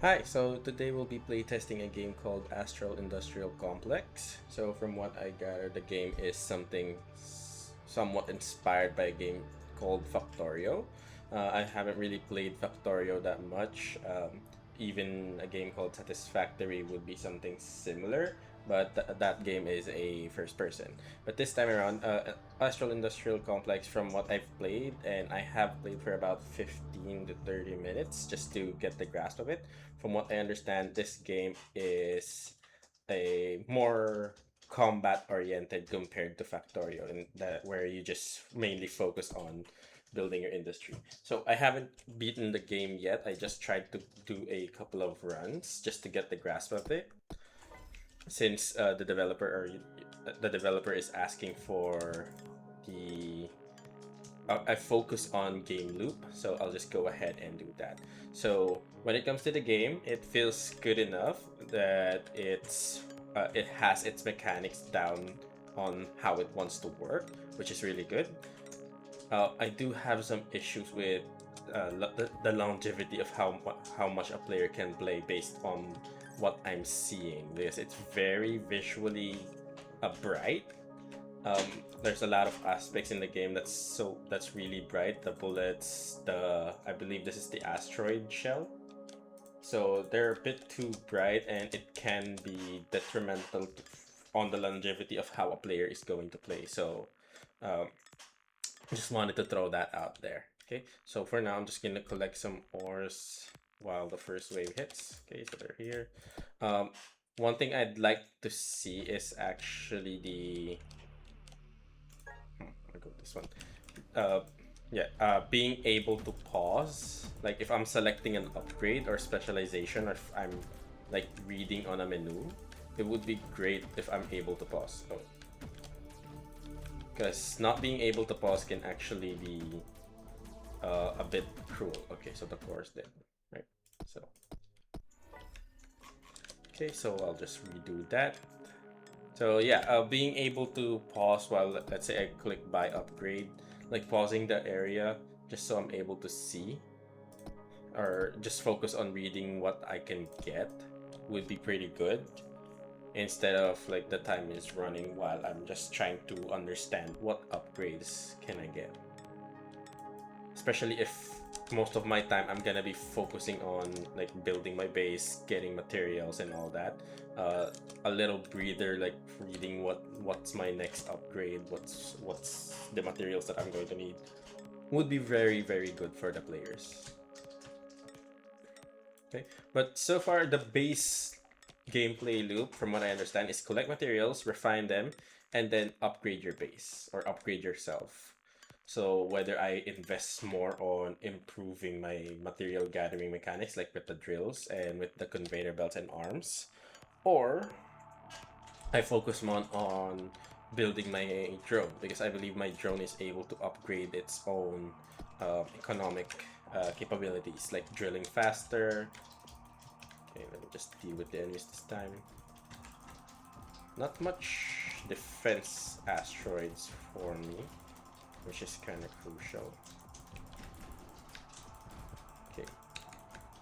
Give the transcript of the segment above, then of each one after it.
Hi, so today we'll be playtesting a game called Astral Industrial Complex. So from what I gather, the game is something somewhat inspired by a game called Factorio. I haven't really played Factorio that much. Even a game called Satisfactory would be something similar, but that game is a first person. But this time around, Astral Industrial Complex, from what I've played, and I have played for about 15 to 30 minutes just to get the grasp of it. From what I understand, this game is a more combat oriented compared to Factorio, and that where you just mainly focus on building your industry. So I haven't beaten the game yet. I just tried to do a couple of runs just to get the grasp of it. Since the developer is asking for the I focus on game loop, so I'll just go ahead and do that. So when it comes to the game, it feels good enough that it has its mechanics down on how it wants to work, which is really good. I do have some issues with the longevity of how much a player can play based on what I'm seeing, because it's very visually bright. um, there's a lot of aspects in the game that's really bright. The bullets, the I believe this is the asteroid shell. So they're a bit too bright, and it can be detrimental on the longevity of how a player is going to play. So um, just wanted to throw that out there. Okay, so for now I'm just gonna collect some ores while the first wave hits. Okay, so they're here. Um, One thing I'd like to see is actually the I go this one. Uh, being able to pause. Like if I'm selecting an upgrade or specialization, or if I'm like reading on a menu, it would be great if I'm able to pause. Oh, because not being able to pause can actually be a bit cruel. Okay, so the core is dead, right? So okay, so I'll just redo that. So yeah, being able to pause while, let's say, I click buy upgrade, like pausing the area just so I'm able to see or just focus on reading what I can get would be pretty good, instead of like the time is running while I'm just trying to understand what upgrades can I get. Especially if most of my time I'm gonna be focusing on like building my base, getting materials and all that. A little breather, like reading what's my next upgrade, what's the materials that I'm going to need, would be very good for the players. Okay, but so far the base gameplay loop, from what I understand, is collect materials, refine them, and then upgrade your base or upgrade yourself. So whether I invest more on improving my material gathering mechanics, like with the drills and with the conveyor belts and arms, or I focus more on building my drone, because I believe my drone is able to upgrade its own economic capabilities, like drilling faster. Okay, let me just deal with the enemies this time. Not much defense asteroids for me, which is kind of crucial. Okay,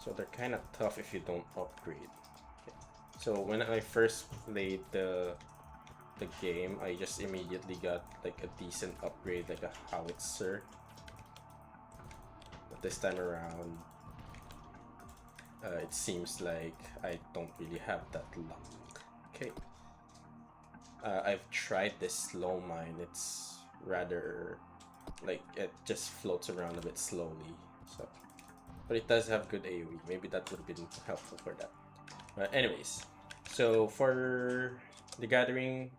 so they're kind of tough if you don't upgrade. Okay. So when I first played the game, I just immediately got like a decent upgrade, like a howitzer. But this time around, it seems like I don't really have that luck. Okay. I've tried this slow mine. It's rather like it just floats around a bit slowly. So, but it does have good AoE. Maybe that would have been helpful for that. But anyways, so for the gathering,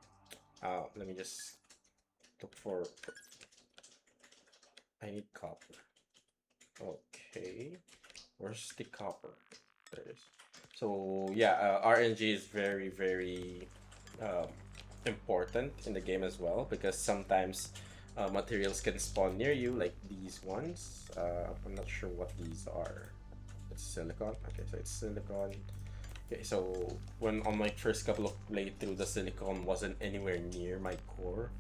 let me just look for. I need copper. Okay, where's the copper? There it is. So yeah, RNG is very um, important in the game as well, because sometimes materials can spawn near you, like these ones. I'm not sure what these are. It's silicon. Okay, so it's silicon. Okay, so when on my first couple of playthrough, the silicon wasn't anywhere near my core.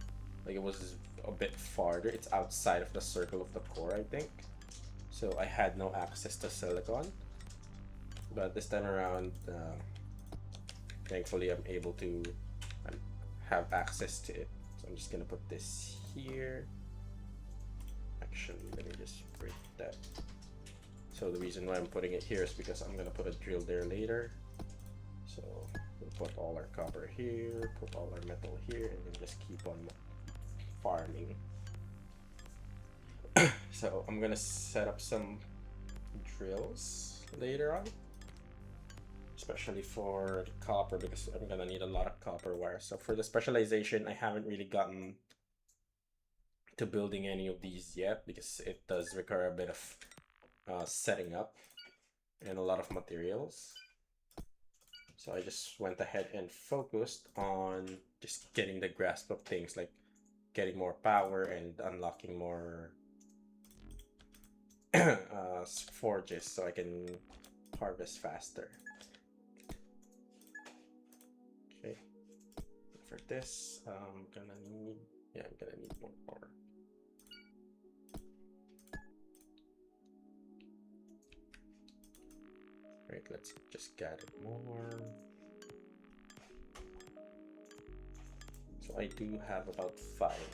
Like it was a bit farther. It's outside of the circle of the core, I think. So I had no access to silicon. but this time around, thankfully I'm able to have access to it. So I'm just gonna put this here. Actually, let me just break that. So the reason why I'm putting it here is because I'm gonna put a drill there later. So we'll put all our copper here, put all our metal here, and then just keep on farming. So I'm gonna set up some drills later on, especially for the copper, because I'm gonna need a lot of copper wire. So for the specialization, I haven't really gotten to building any of these yet, because it does require a bit of setting up and a lot of materials. So I just went ahead and focused on just getting the grasp of things, like getting more power and unlocking more forges so I can harvest faster. Okay, for this, I'm gonna need more power. Right, let's just gather more. So I do have about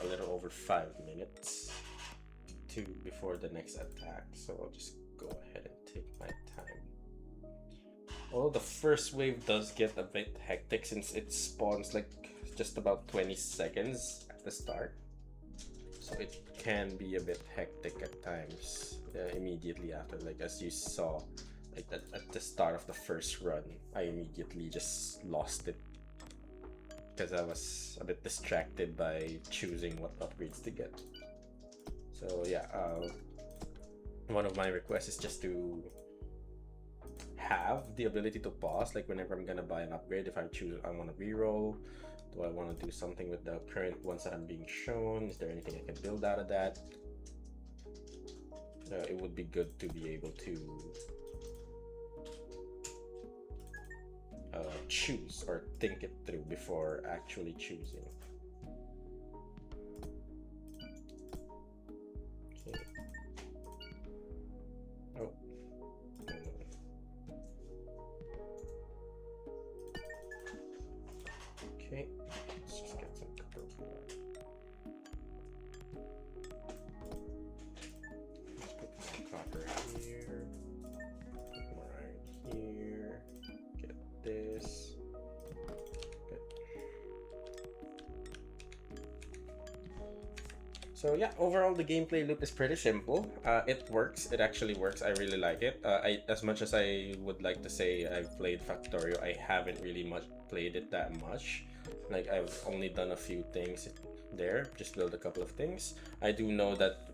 a little over 5 minutes before the next attack, so I'll just go ahead and take my time. Well, the first wave does get a bit hectic since it spawns like just about 20 seconds at the start, so it can be a bit hectic at times. Immediately after, like as you saw, like at the start of the first run, I immediately just lost it because I was a bit distracted by choosing what upgrades to get. So yeah, one of my requests is just to have the ability to pause, like whenever I'm gonna buy an upgrade. If I choose I want to reroll, do I want to do something with the current ones that I'm being shown? Is there anything I can build out of that? It would be good to be able to choose or think it through before actually choosing. Okay. Oh. Okay, let's just get some copper. Let's put some copper here, put more iron here, get this. Good. So yeah, overall the gameplay loop is pretty simple. It works. It actually works. I really like it. As much as I would like to say I've played Factorio, I haven't really played it that much. Like I've only done a few things there, just build a couple of things. I do know that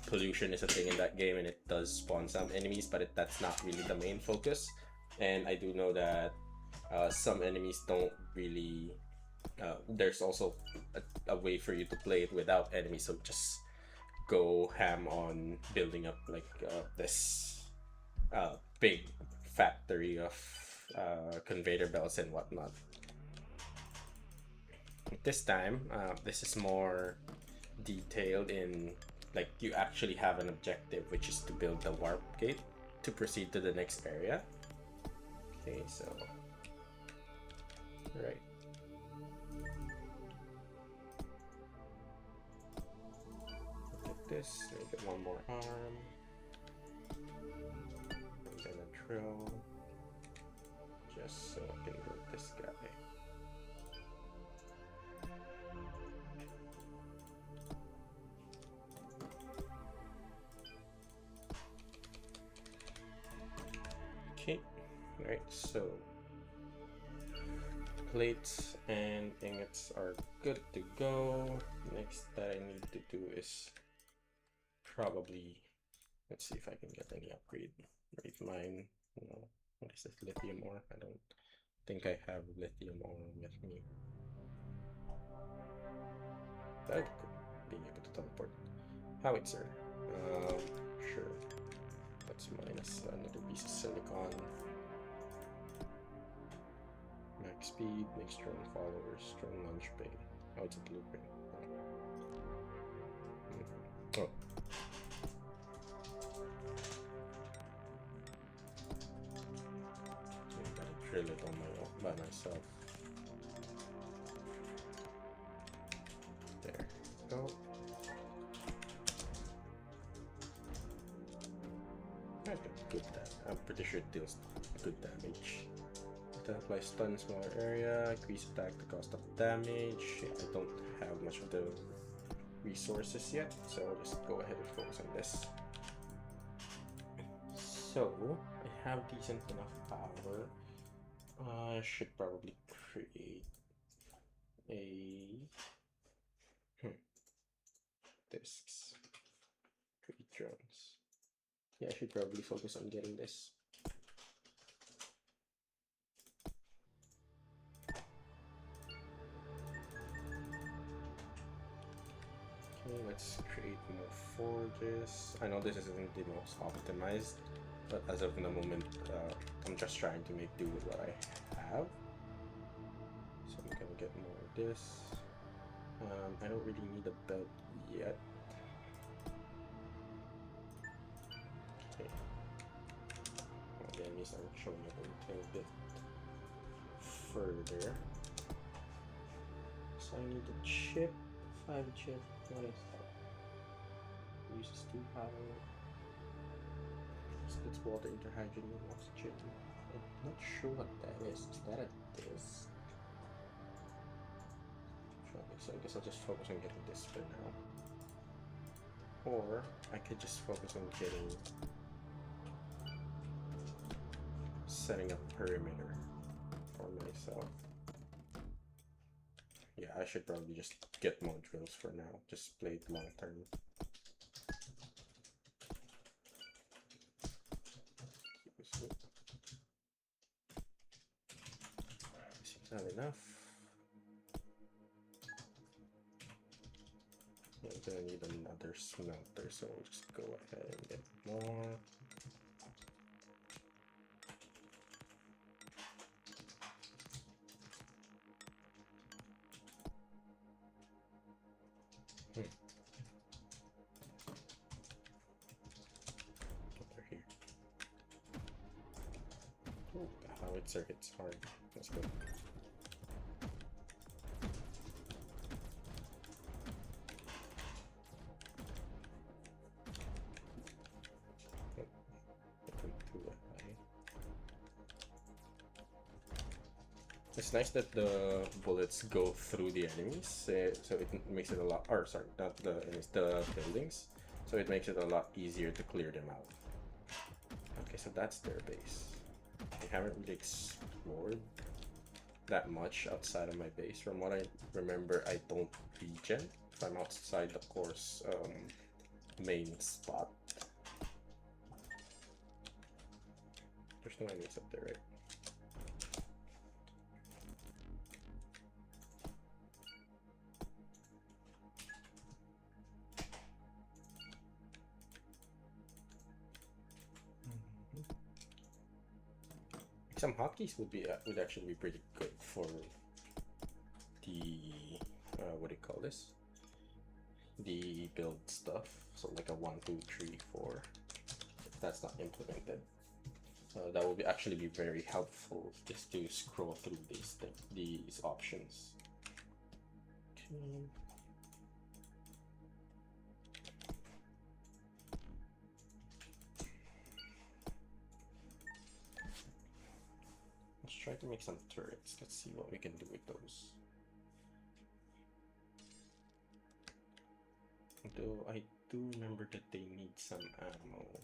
pollution is a thing in that game, and it does spawn some enemies, but that's not really the main focus. And I do know that some enemies don't really. There's also a way for you to play it without enemies, so just go ham on building up like this big factory of conveyor belts and whatnot. This time, this is more detailed in, like, you actually have an objective, which is to build the warp gate to proceed to the next area. Okay, so right. Like this, I get one more arm. I'm gonna drill just so I can build this guy. Okay, right, so plates and ingots are good to go. Next that I need to do is probably, let's see if I can get any upgrade. Rate mine, no, what is this, lithium ore? I don't think I have lithium ore with me. That would be cool, being able to teleport. Howitzer, sure. That's minus another piece of silicon. Max speed, makes strong followers, strong launch bay. Oh, it's a blueprint. Oh. drill it on by myself. There we go. I got good damage. I'm pretty sure it deals good damage. That applies stun smaller area, increase attack the cost of damage. I don't have much of the resources yet, so I'll just go ahead and focus on this. So I have decent enough power. I should probably create a discs. Create drones. Yeah, I should probably focus on getting this. Okay, let's create more forges. I know this isn't the most optimized, but as of the moment, I'm just trying to make do with what I have. So I'm gonna get more of this. I don't really need a belt yet. Okay. The enemies are showing up a little bit further. So I need a chip. 5 chip. What is that? Uses 2 power. Splits water into hydrogen and oxygen. I'm not sure what that is. Is that a disc? So I guess I'll just focus on getting this for now. Or I could just focus on setting up perimeter for myself. Yeah, I should probably just get more drills for now. Just play it long term. Seems not enough. I'm gonna need another smelter, so we'll just go ahead and get more. Over here. Oh, the howitzer hits hard. That's good. It's nice that the bullets go through the enemies, so it makes it a lot, or sorry, not the enemies, the buildings, so it makes it a lot easier to clear them out. Okay, so that's their base. I haven't really explored that much outside of my base. From what I remember, I don't regen if I'm outside the course main spot. There's no enemies up there, right? Some hotkeys would actually be pretty good for the what do you call this? The build stuff. So like a 1, 2, 3, 4. If that's not implemented, that would actually be very helpful just to scroll through these options. Okay. Let's try to make some turrets. Let's see what we can do with those. Though I do remember that they need some ammo.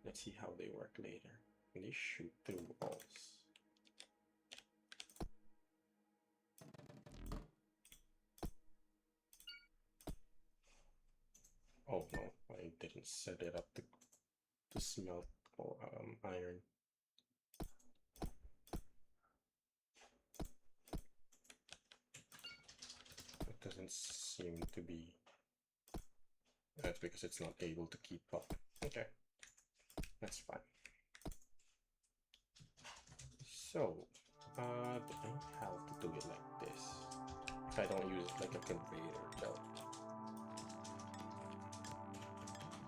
Let's see how they work later. They shoot through walls. Oh no, I didn't set it up to smelt iron. It doesn't seem to be. That's because it's not able to keep up. Okay, that's fine. So, do I have to do it like this? If I don't use it like a conveyor belt.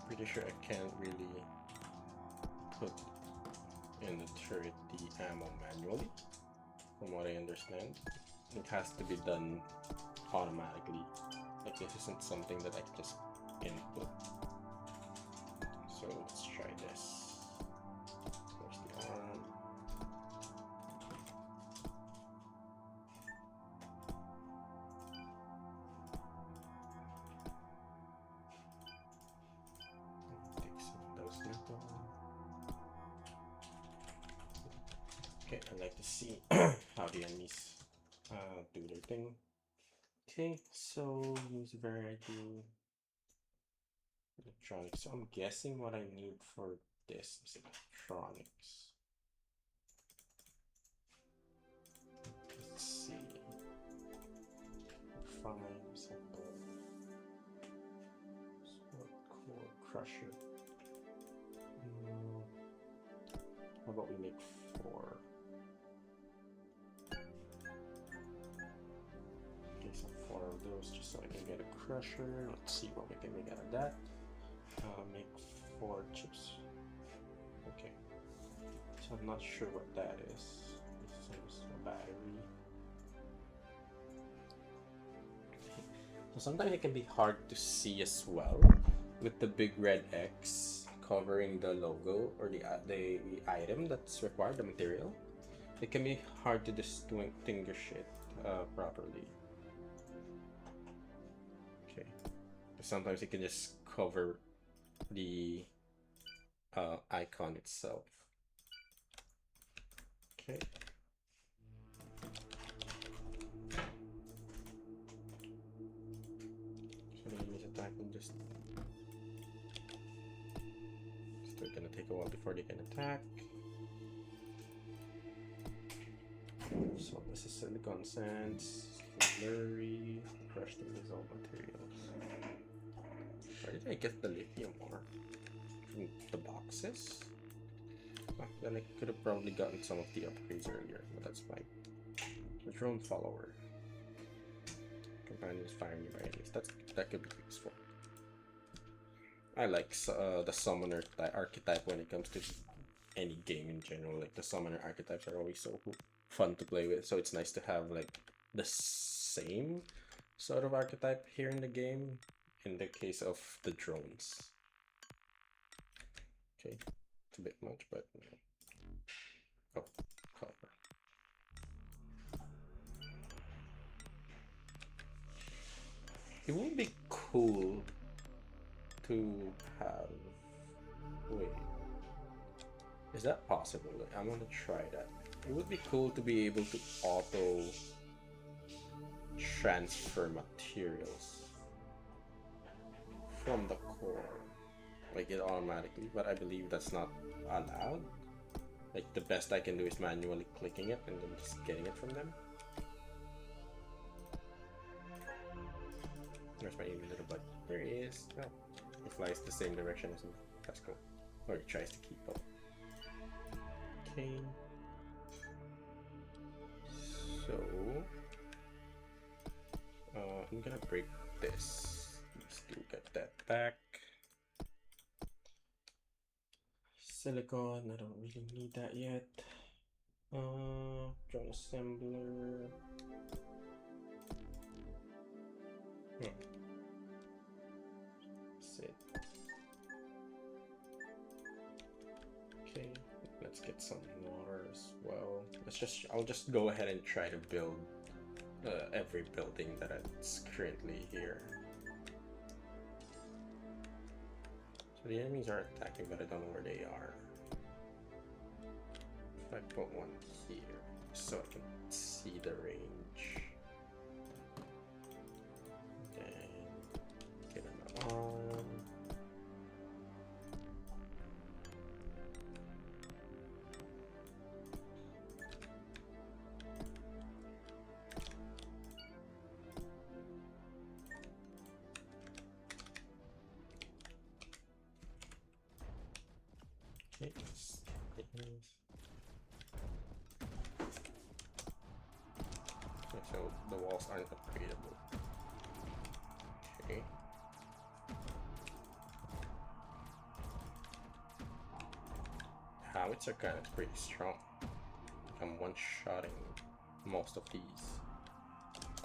Pretty sure I can't really put in the turret the ammo manually, from what I understand. It has to be done automatically. Like this isn't something that I can just input. So let's try this. Where's the arm? Take some of those metal. Okay, I like to see how the enemies do their thing. Okay, so use variety electronics. So I'm guessing what I need for this is electronics. Let's see. Fine sample. Sport core crusher. How about we make 4? Okay, so 4 of those just so I can get a crusher. Let's see what we can make out of that. Make 4 chips. Okay. So I'm not sure what that is. This is a battery. So sometimes it can be hard to see as well with the big red X covering the logo or the item that's required, the material. It can be hard to distinguish it properly. Okay, sometimes it can just cover the icon itself. Okay. So the enemy's attacking just. Still gonna take a while before they can attack. So this is silicon sands, slurry, crushed and dissolved materials. Where did I get the lithium ore? From the boxes? Oh, then I could have probably gotten some of the upgrades earlier, but that's fine. The drone follower. Companions fire nearby enemies. That could be useful. I like the summoner archetype when it comes to any game in general. Like the summoner archetypes are always so fun to play with. So it's nice to have like the same sort of archetype here in the game. In the case of the drones. Okay, it's a bit much, but oh, copper. It would be cool to have. Wait, is that possible? I'm gonna try that. It would be cool to be able to auto transfer materials from the core, like it automatically, but I believe that's not allowed. Like the best I can do is manually clicking it and then just getting it from them. There's my evil little bud. There he is. Oh, he flies the same direction as me. That's cool. Or he tries to keep up. Okay. So I'm gonna break this. Let's do get that back. Silicon, I don't really need that yet. Drone assembler. That's it. Okay, let's get some water as well. I'll just go ahead and try to build every building that's currently here. So the enemies are attacking, but I don't know where they are. If I put one here, so I can see the range. Then get an arm. Okay, so the walls aren't upgradable. Okay. Howitzer are kind of pretty strong. I'm one-shotting most of these.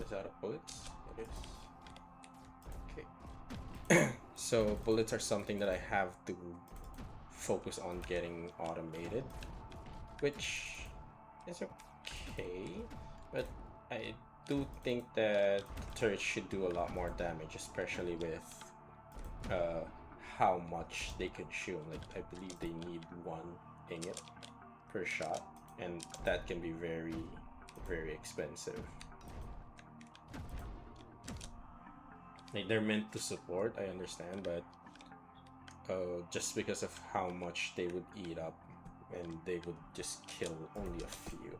Is that of bullets? It is. Okay. So bullets are something that I have to focus on getting automated, which is okay, but I do think that turrets should do a lot more damage, especially with how much they can shoot. Like, I believe they need 1 ingot per shot, and that can be very, very expensive. Like, they're meant to support, I understand, but just because of how much they would eat up, and they would just kill only a few.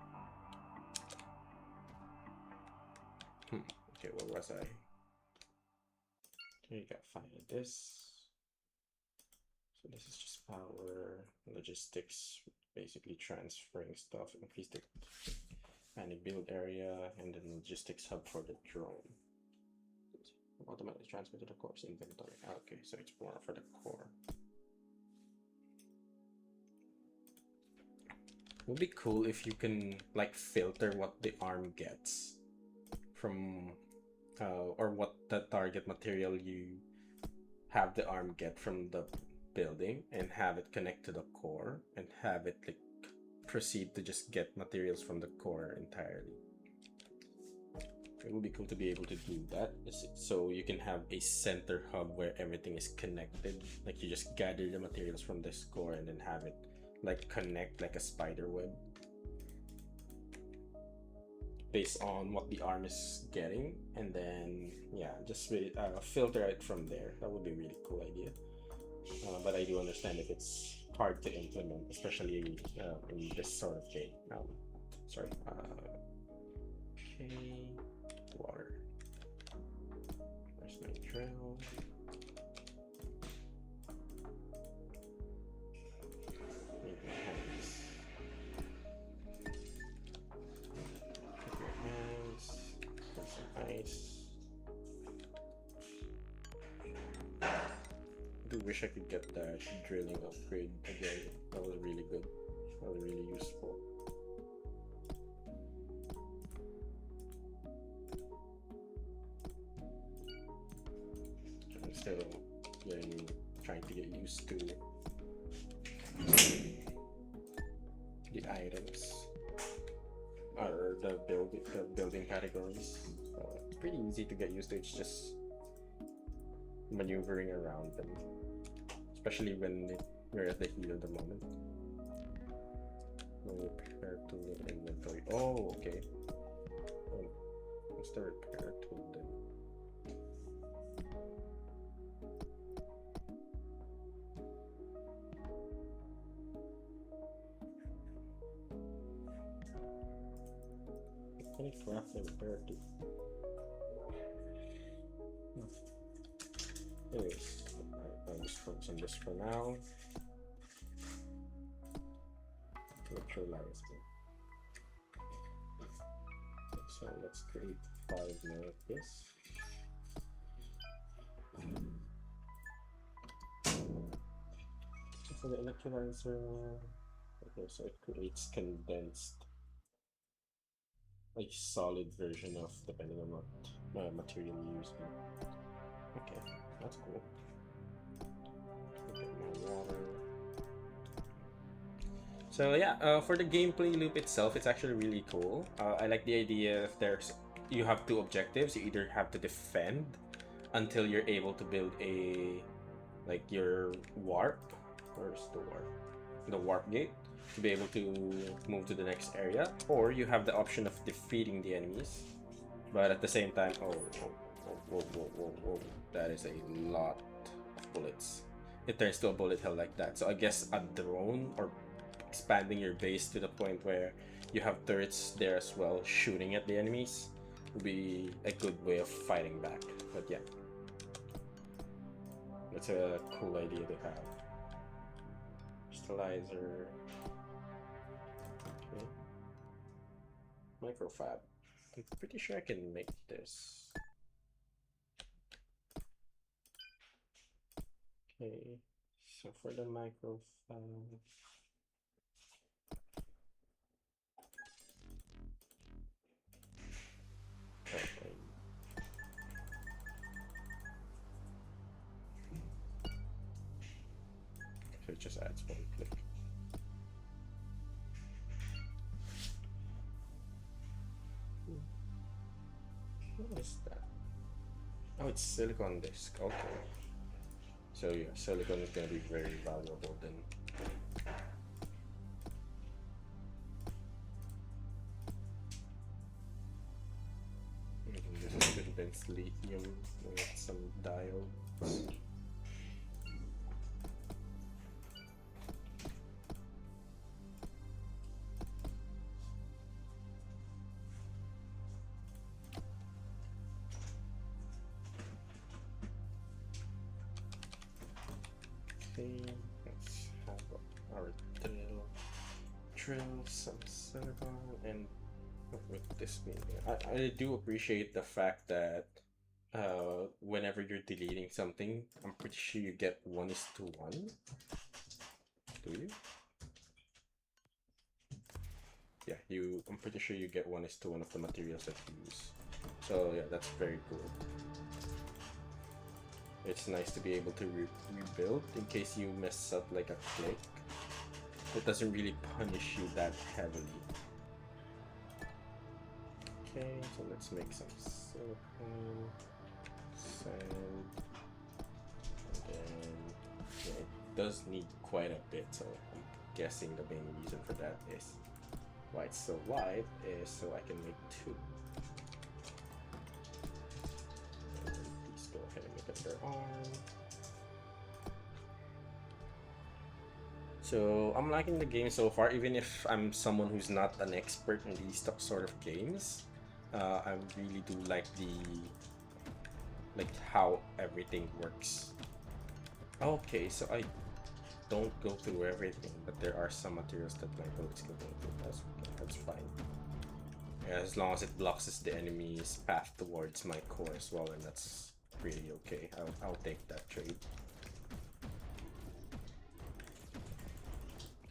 Okay, where was I? Okay, you got find this. So this is just power, logistics, basically transferring stuff, increase the panic build area, and then logistics hub for the drone. Automatically transfer to the core's inventory. Okay, so it's more for the core. It would be cool if you can like filter what the arm gets from or what the target material you have the arm get from the building, and have it connect to the core, and have it like proceed to just get materials from the core entirely. It would be cool to be able to do that, so you can have a center hub where everything is connected. Like, you just gather the materials from this core and then have it like connect like a spider web based on what the arm is getting, and then yeah, just filter it from there. That would be a really cool idea. But I do understand if it's hard to implement, especially in this sort of game. Sorry. Okay. Water. There's my drill. Make my hands. Make your hands. Put some ice. I do wish I could get that drilling upgrade again. That was really good. That was really useful. I'm still trying to get used to the items or the building categories. It's pretty easy to get used to. It's just maneuvering around them, especially when you're at the heat of the moment. No repair tool in inventory. Oh, okay. What's the repair tool then? Can I craft the repair tool? Anyways, I'll just focus on this for now. Neutralize it. So let's create 5 more of this. So for the electrolyzer, okay, so it creates condensed, like solid version of, depending on what material you use. Okay, that's cool. Get my water. So yeah, for the gameplay loop itself, it's actually really cool. I like the idea if you have 2 objectives. You either have to defend until you're able to build your warp. Where's the warp? The warp gate to be able to move to the next area, or you have the option of defeating the enemies, but at the same time, whoa, that is a lot of bullets. It turns to a bullet hell like that. So I guess a drone, or expanding your base to the point where you have turrets there as well shooting at the enemies, would be a good way of fighting back. But yeah, that's a cool idea to have. Crystallizer. Okay. Microfab. I'm pretty sure I can make this. Okay, so for the microfab, just adds one click. What is that? Oh, it's silicon disc. Okay. So yeah, silicon is gonna be very valuable then. This is condense lithium with some diodes. Okay, let's have our drill some silicon and with this mean. I do appreciate the fact that whenever you're deleting something, I'm pretty sure you get 1:1. Do you? Yeah, I'm pretty sure you get 1:1 of the materials that you use. So yeah, that's very cool. It's nice to be able to rebuild in case you mess up like a click. It doesn't really punish you that heavily. Okay, so let's make some silicone, sand, and then yeah, it does need quite a bit, so I'm guessing the main reason for that is why it's so wide is so I can make 2. And please go ahead and make it their arm. So I'm liking the game so far, even if I'm someone who's not an expert in these sort of games. I really do like how everything works. Okay, so I don't go through everything, but there are some materials that my bullets can go through. That's fine. Yeah, as long as it blocks the enemy's path towards my core as well, and that's pretty okay. I'll take that trade.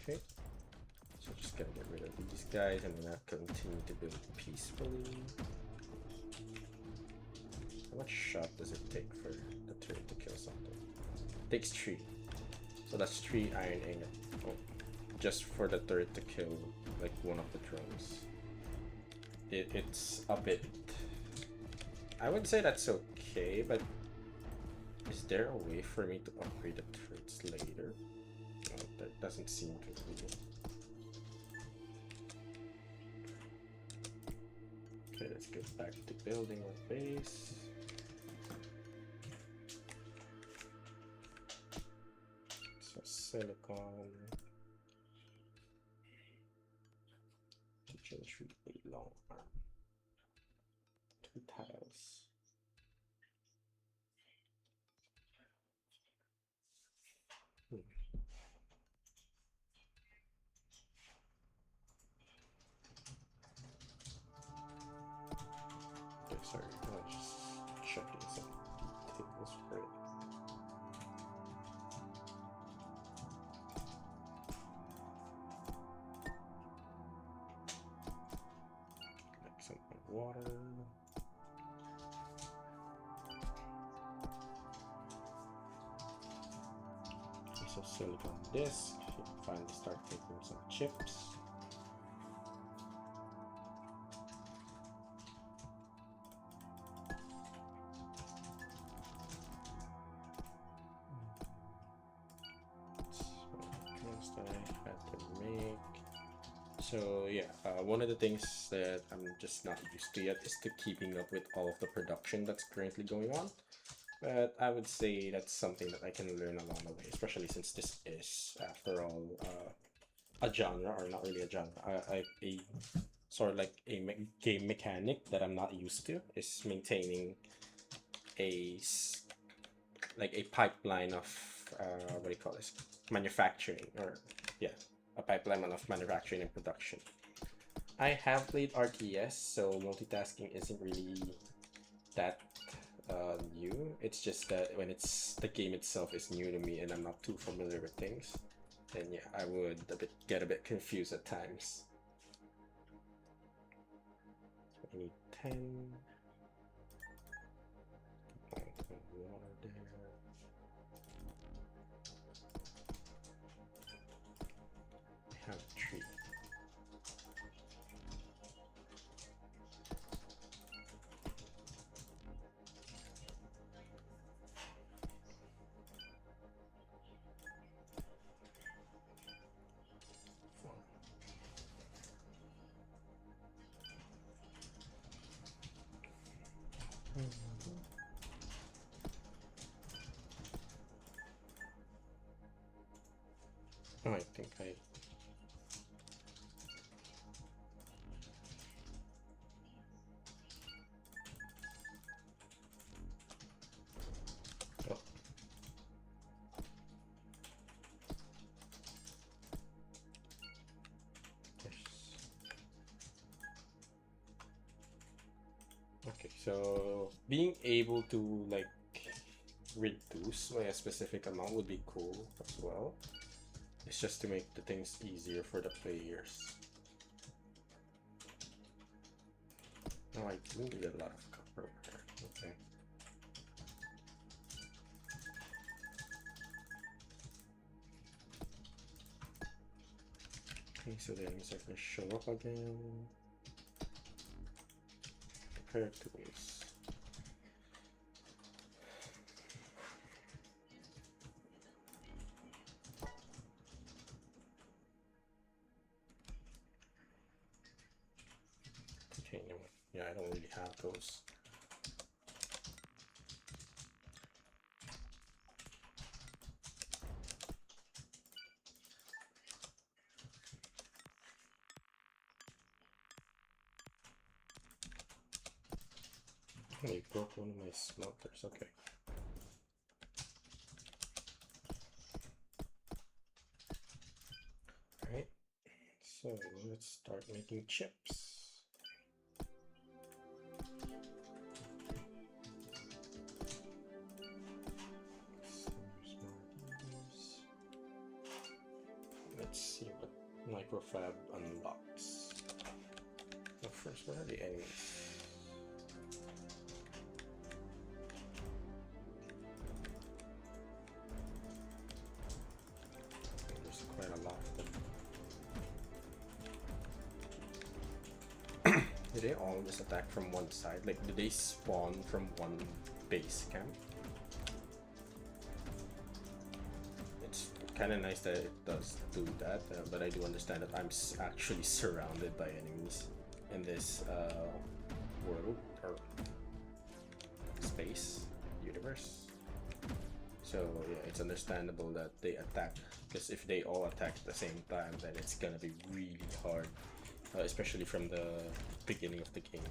Okay. So just gotta get rid of these guys. I'm gonna continue to build peacefully. How much shot does it take for the turret to kill something? It takes 3. So that's 3 iron ingot. Oh, just for the turret to kill like one of the drones. It's a bit... I would say that's okay, but is there a way for me to upgrade the turrets later? No, there doesn't seem to be. Okay, let's get back to building our base. So silicon. Kitchen should be long arm. 2 tiles. Okay, sorry, I was just checking some tables for it. Like some water. So silicon disc, finally start taking some chips. So yeah, one of the things that I'm just not used to yet is to keeping up with all of the production that's currently going on. But I would say that's something that I can learn along the way, especially since this is, after all, a genre, or not really a genre, a sort of like a game mechanic that I'm not used to, is maintaining like a pipeline of what do you call this, manufacturing, or yeah, a pipeline of manufacturing and production. I have played RTS, so multitasking isn't really that new. It's just that when the game itself is new to me and I'm not too familiar with things, then yeah, I would get a bit confused at times. So I need 10. Water there. Oh, I think I... Oh. Yes. Okay, so being able to like reduce by a specific amount would be cool as well. It's just to make the things easier for the players. Oh, I do need a lot of copper. Okay. Okay, so the enemies are gonna show up again. Prepare tools. Okay, no, yeah, I don't really have those. I broke one of my smelters, okay. Alright, so let's start making chips. Let's see what microfab unlocks. But first, what are the enemies? There's quite a lot of them. Do they all just attack from one side? Like, do they spawn from one base camp? It's kind of nice that it does do that, but I do understand that I'm actually surrounded by enemies in this world or space universe. So yeah, it's understandable that they attack, because if they all attack at the same time, then it's gonna be really hard, especially from the beginning of the game.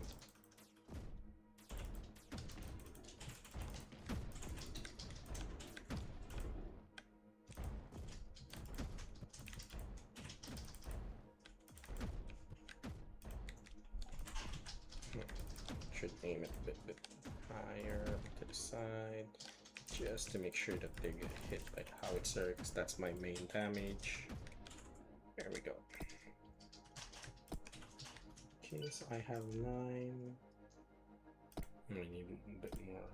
Should aim it a bit higher to the side, just to make sure that they get hit by howitzer, because that's my main damage. There we go. Okay, so I have 9. I need a bit more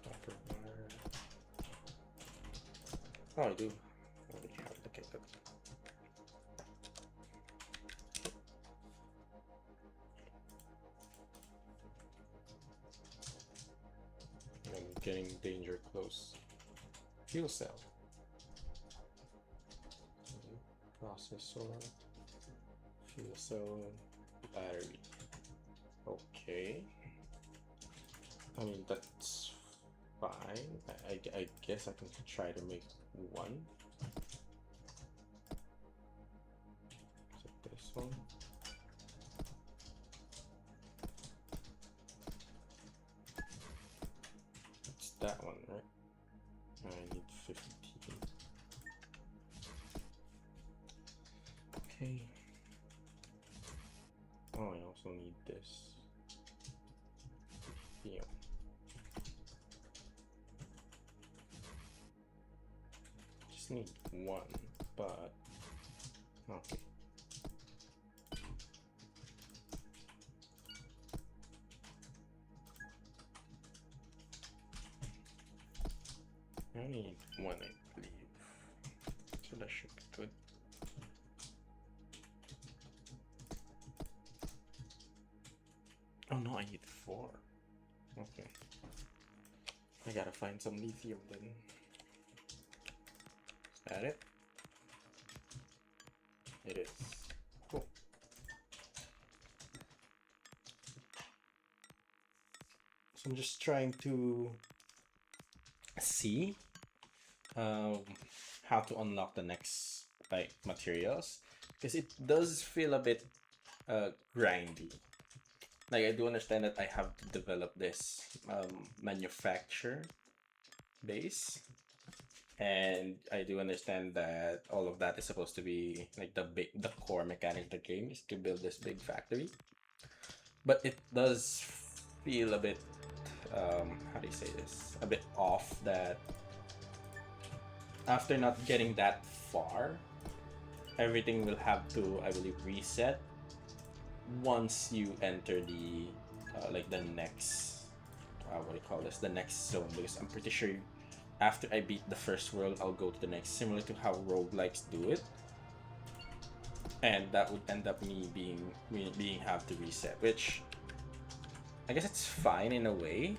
copper wire. Oh, I do. I already have it. Okay, good. I'm getting danger close. Fuel cell. Processor. Fuel cell. Battery. Okay. I mean, that's fine. I guess I can try to make one. So this one. It's that one, right? I need 15. Okay. Oh, I also need this. Yeah. Just need one, but okay. I need one, I believe. So that should be good. Oh no, I need 4. Okay. I gotta find some lithium then. Is that it? It is. Cool. I'm just trying to see how to unlock the next like materials, because it does feel a bit grindy. Like, I do understand that I have to develop this manufacture base, and I do understand that all of that is supposed to be like the core mechanic of the game is to build this big factory. But it does feel a bit how do you say this? A bit off that after not getting that far, everything will have to, I believe, reset once you enter the like the next what do you call this? The next zone, because I'm pretty sure after I beat the first world, I'll go to the next, similar to how roguelikes do it. And that would end up me being have to reset, which I guess it's fine in a way,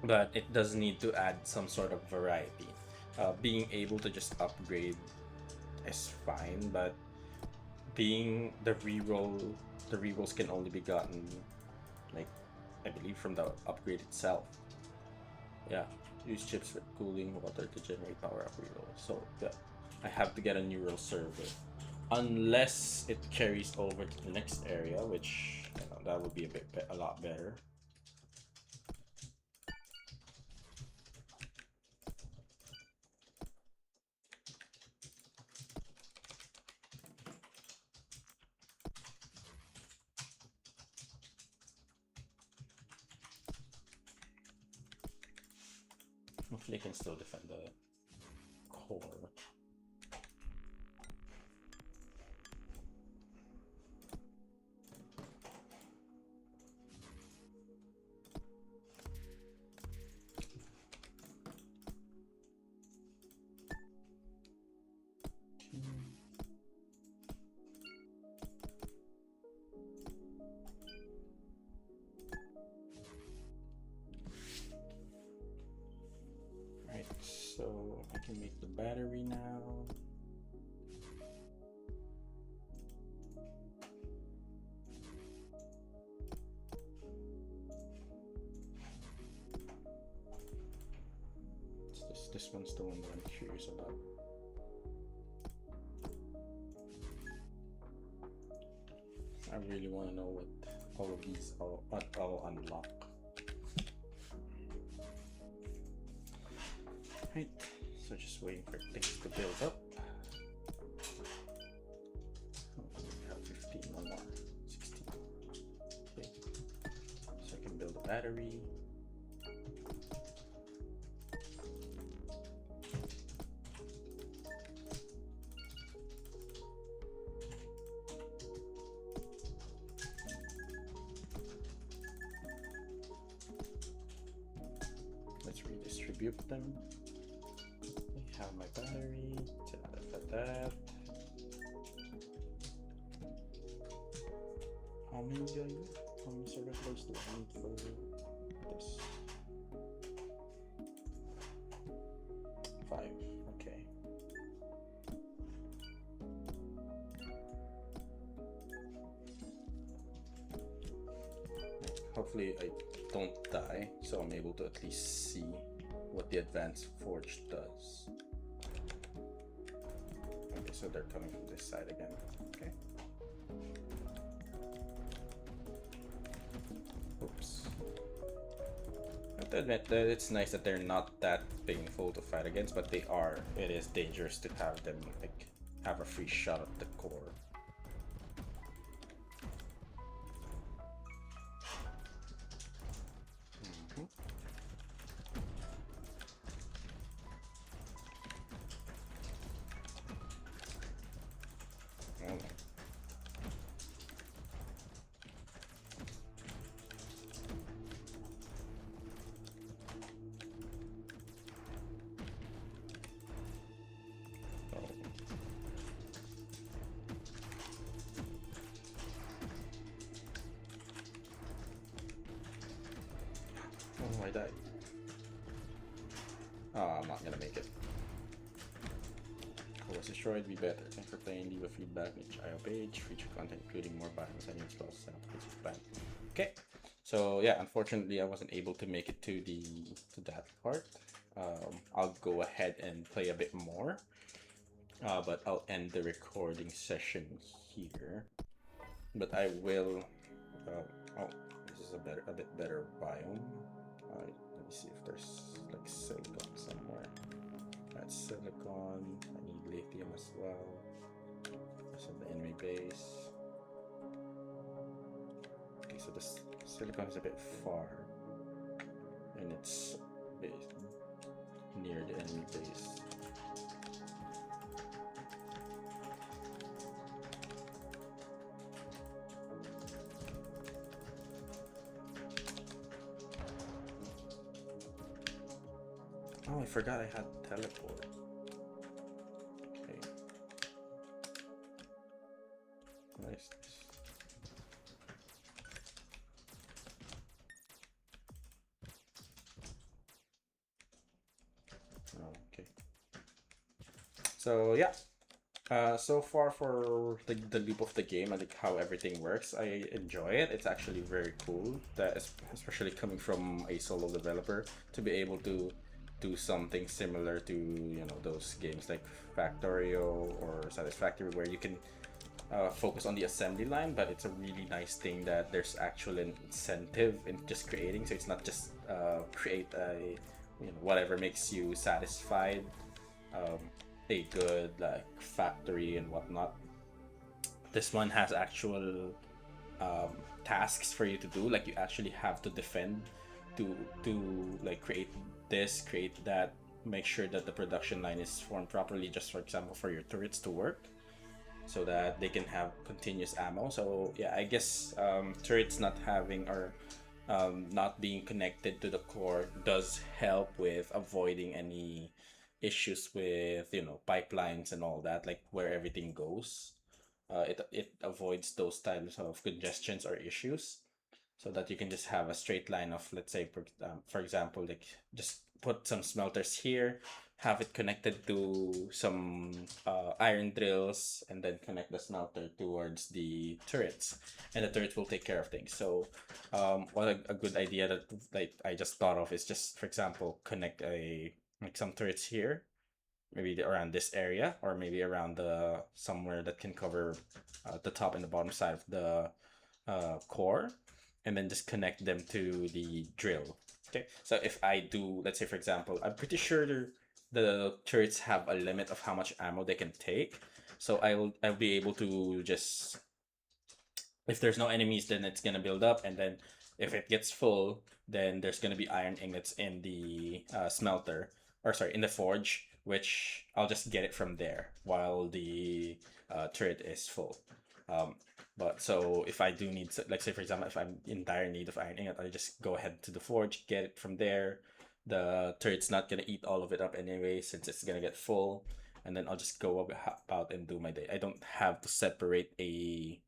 but it does need to add some sort of variety. Being able to just upgrade is fine, but being the rerolls can only be gotten, like, I believe from the upgrade itself. Yeah, use chips with cooling water to generate power up reroll. So yeah, I have to get a neural server, unless it carries over to the next area, which that would be a lot better. Hopefully I can still defend the core. So I can make the battery now. This one's the one that I'm curious about. I really want to know what all of these all unlock. Right, so just waiting for things to build up. Oh, we have 15, one more, 16. Okay, so I can build a battery. Let's redistribute them. I have my battery, that. How many server floors do I need for this? 5, okay. Hopefully I don't die, so I'm able to at least see what the advanced forge does. Okay, so they're coming from this side again. Okay. Oops. I have to admit that it's nice that they're not that painful to fight against, but they are. It is dangerous to have them like have a free shot at the core. Oh, I died. Oh, I'm not gonna make it. Was destroyed, be better. Thanks for playing. Leave a feature feedback on each IO page. Feature content including more biomes, any spells, and plan. Okay, So yeah, unfortunately, I wasn't able to make it to that part. I'll go ahead and play a bit more, but I'll end the recording session here. But I will. Oh, this is a bit better biome. Let me see if there's like silicon somewhere. That's silicon. I need lithium as well. This is the enemy base. Okay, so this silicon is a bit far, and it's near the enemy base. Oh, I forgot I had teleport. Okay. Nice. Okay. So yeah. So far for the loop of the game and like how everything works, I enjoy it. It's actually very cool that especially coming from a solo developer to be able to do something similar to, you know, those games like Factorio or Satisfactory where you can focus on the assembly line, but it's a really nice thing that there's actual incentive in just creating. So it's not just create a, you know, whatever makes you satisfied, um, a good like factory and whatnot. This one has actual um, tasks for you to do. Like you actually have to defend, to like create this, create that, make sure that the production line is formed properly. Just for example, for your turrets to work, so that they can have continuous ammo. So yeah, I guess turrets not having or not being connected to the core does help with avoiding any issues with, you know, pipelines and all that, like where everything goes. It avoids those types of congestions or issues, so that you can just have a straight line of, let's say, for example, like just put some smelters here, have it connected to some iron drills, and then connect the smelter towards the turrets, and the turrets will take care of things. So what a good idea that like I just thought of is just, for example, connect a like some turrets here, maybe around this area, or maybe around the somewhere that can cover the top and the bottom side of the core, and then just connect them to the drill. Okay, so if I do, let's say for example, I'm pretty sure the turrets have a limit of how much ammo they can take. So I'll be able to just, if there's no enemies, then it's gonna build up, and then if it gets full, then there's gonna be iron ingots in the smelter, or sorry, in the forge, which I'll just get it from there while the turret is full. Um, but so if I do need, like say for example, if I'm in dire need of iron ingot, I just go ahead to the forge, get it from there. The turret's not gonna eat all of it up anyway, since it's gonna get full, and then I'll just go about and do my day. I don't have to separate a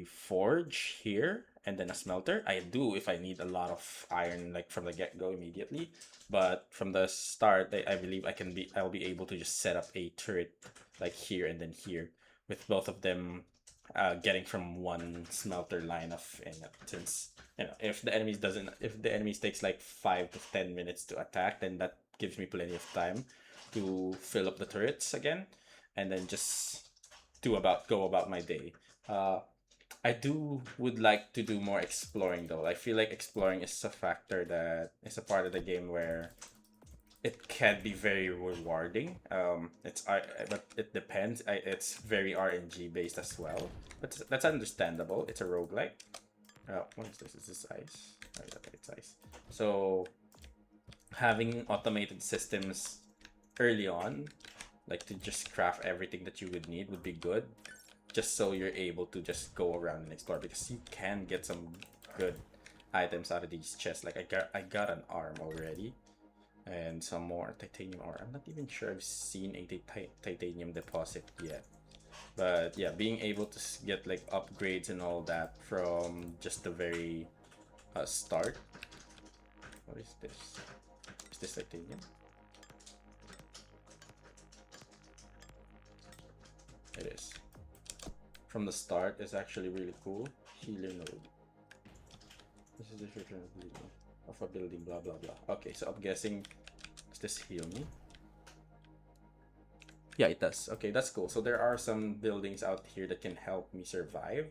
forge here and then a smelter. I do if I need a lot of iron like from the get-go immediately, but from the start I believe I'll be able to just set up a turret like here and then here, with both of them getting from one smelter line of ingot. Since, you know, if the enemies takes like 5 to 10 minutes to attack, then that gives me plenty of time to fill up the turrets again, and then just go about my day. uh I would like to do more exploring though. I feel like exploring is a factor that is a part of the game where it can be very rewarding. But it depends. It's very RNG based as well. But that's understandable. It's a roguelike. What is this? Is this ice? Oh, yeah, okay, it's ice. So having automated systems early on, like to just craft everything that you would need, would be good, just so you're able to just go around and explore, because you can get some good items out of these chests. Like I got an arm already, and some more titanium ore. I'm not even sure I've seen a titanium deposit yet, but yeah, being able to get like upgrades and all that from just the very start. What is this? Is this titanium? It is. From the start is actually really cool. Healer node. This is the description of a building, blah blah blah. Okay, so I'm guessing, does this heal me? Yeah, it does. Okay, that's cool. So there are some buildings out here that can help me survive.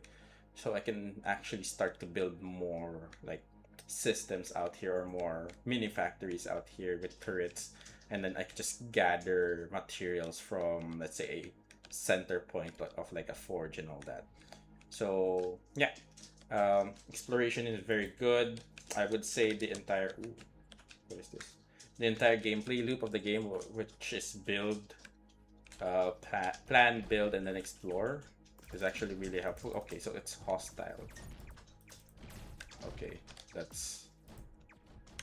So I can actually start to build more like systems out here or more mini factories out here with turrets. And then I can just gather materials from, let's say, a center point of like a forge and all that. So yeah, exploration is very good. I would say the entire, ooh, what is this? The entire gameplay loop of the game, which is build, plan, build, and then explore, is actually really helpful. Okay, so it's hostile. Okay, that's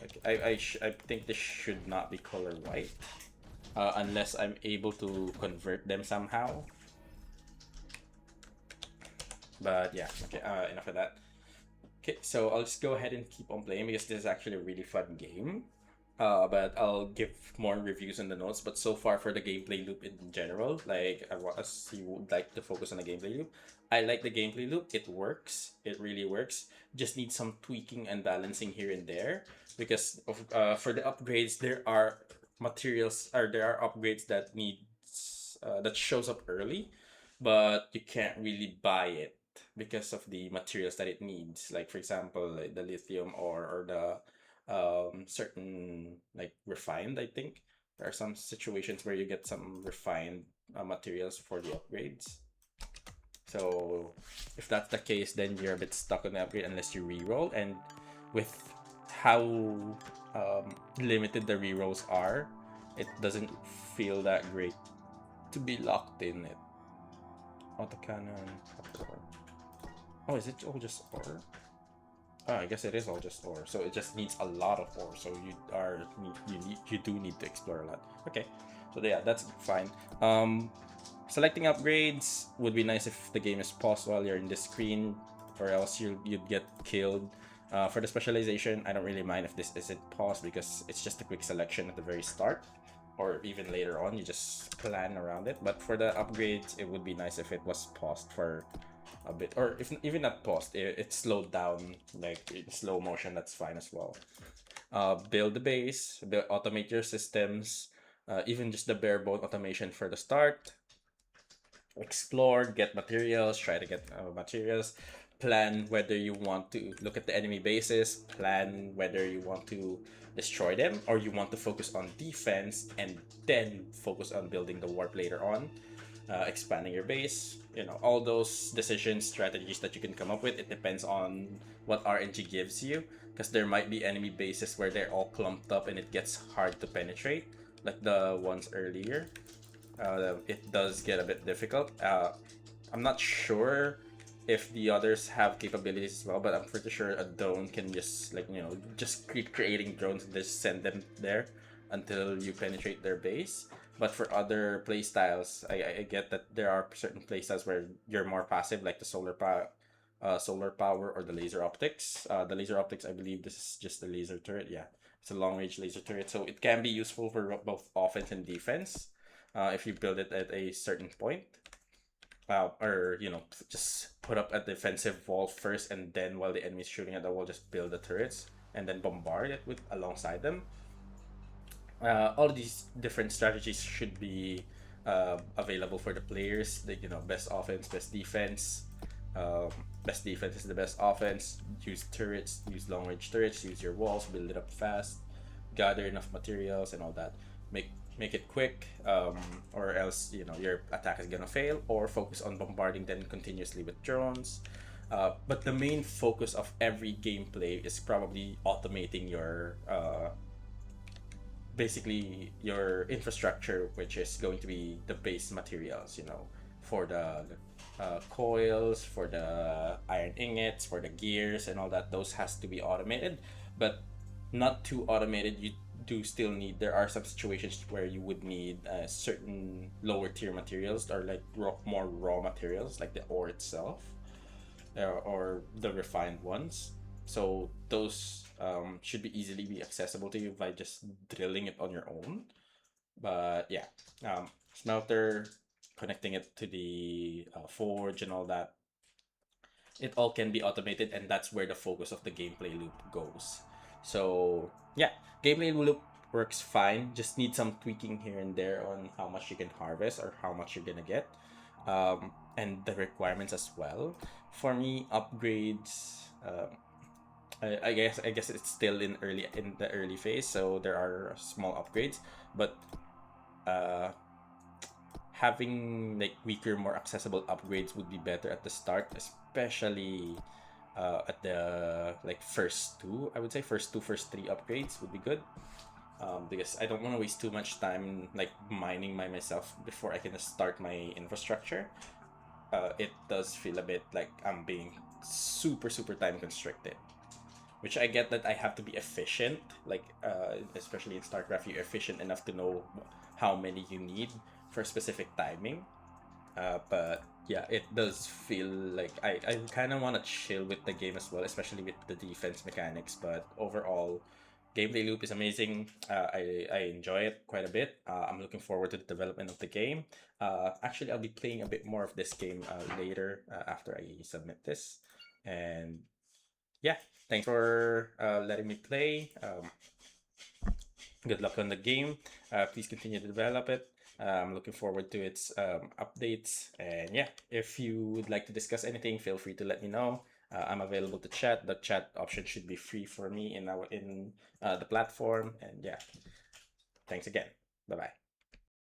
okay. I think this should not be color white, unless I'm able to convert them somehow. But yeah, okay. Enough of that. Okay, so I'll just go ahead and keep on playing because this is actually a really fun game. But I'll give more reviews in the notes. But so far for the gameplay loop in general, like as you would like to focus on the gameplay loop, I like the gameplay loop. It works. It really works. Just need some tweaking and balancing here and there because of for the upgrades there are materials or there are upgrades that needs that shows up early, but you can't really buy it because of the materials that it needs. Like for example, like the lithium or the certain like refined, I think there are some situations where you get some refined materials for the upgrades. So if that's the case, then you're a bit stuck on the upgrade unless you reroll. And with how limited the rerolls are, it doesn't feel that great to be locked in it. Autocannon. Oh, is it all just ore? Oh, I guess it is all just ore. So it just needs a lot of ore. So you do need to explore a lot. Okay, so yeah, that's fine. Selecting upgrades would be nice if the game is paused while you're in the screen, or else you'd get killed. For the specialization, I don't really mind if this isn't paused because it's just a quick selection at the very start, or even later on. You just plan around it. But for the upgrades, it would be nice if it was paused for a bit, or if even not paused, it's slowed down like in slow motion. That's fine as well. Build the base, automate your systems, even just the bare bone automation for the start. Explore, get materials, try to get materials, plan whether you want to look at the enemy bases, plan whether you want to destroy them or you want to focus on defense and then focus on building the warp later on, expanding your base. You know, all those decisions, strategies that you can come up with, it depends on what RNG gives you, because there might be enemy bases where they're all clumped up and it gets hard to penetrate, like the ones earlier. It does get a bit difficult. I'm not sure if the others have capabilities as well, but I'm pretty sure a drone can just like just keep creating drones and just send them there until you penetrate their base. But for other playstyles, I get that there are certain playstyles where you're more passive, like the solar power or the laser optics. The laser optics, I believe this is just the laser turret. Yeah, it's a long range laser turret, so it can be useful for both offense and defense if you build it at a certain point. Or just put up a defensive wall first, and then while the enemy's shooting at the wall, just build the turrets and then bombard it with alongside them. All of these different strategies should be available for the players. The best offense, best defense. Best defense is the best offense. Use turrets, use long range turrets, use your walls, build it up fast, gather enough materials and all that. Make it quick, or else your attack is gonna fail. Or focus on bombarding them continuously with drones. But the main focus of every gameplay is probably automating your basically your infrastructure, which is going to be the base materials, for the coils, for the iron ingots, for the gears and all that. Those has to be automated, but not too automated. You do still need, there are some situations where you would need certain lower tier materials, or like more raw materials like the ore itself, or the refined ones. So those should be easily be accessible to you by just drilling it on your own. But yeah, smelter, connecting it to the forge and all that. it all can be automated, and that's where the focus of the gameplay loop goes. So yeah, gameplay loop works fine. Just need some tweaking here and there on how much you can harvest or how much you're gonna get, and the requirements as well. For me, upgrades. I guess it's still in the early phase, so there are small upgrades, but uh, having like weaker, more accessible upgrades would be better at the start, especially at the like first two. I would say first two, first three upgrades would be good. Because I don't want to waste too much time like mining by myself before I can start my infrastructure. It does feel a bit like I'm being super time constricted. Which I get that I have to be efficient, like especially in StarCraft, you're efficient enough to know how many you need for specific timing. But yeah, it does feel like I kind of want to chill with the game as well, especially with the defense mechanics. But overall, gameplay loop is amazing. I enjoy it quite a bit. I'm looking forward to the development of the game. Actually, I'll be playing a bit more of this game later after I submit this. And yeah, thanks for letting me play. Good luck on the game. Please continue to develop it. I'm looking forward to its updates. And yeah, if you would like to discuss anything, feel free to let me know. I'm available to chat. The chat option should be free for me in the platform. And yeah, thanks again. Bye bye.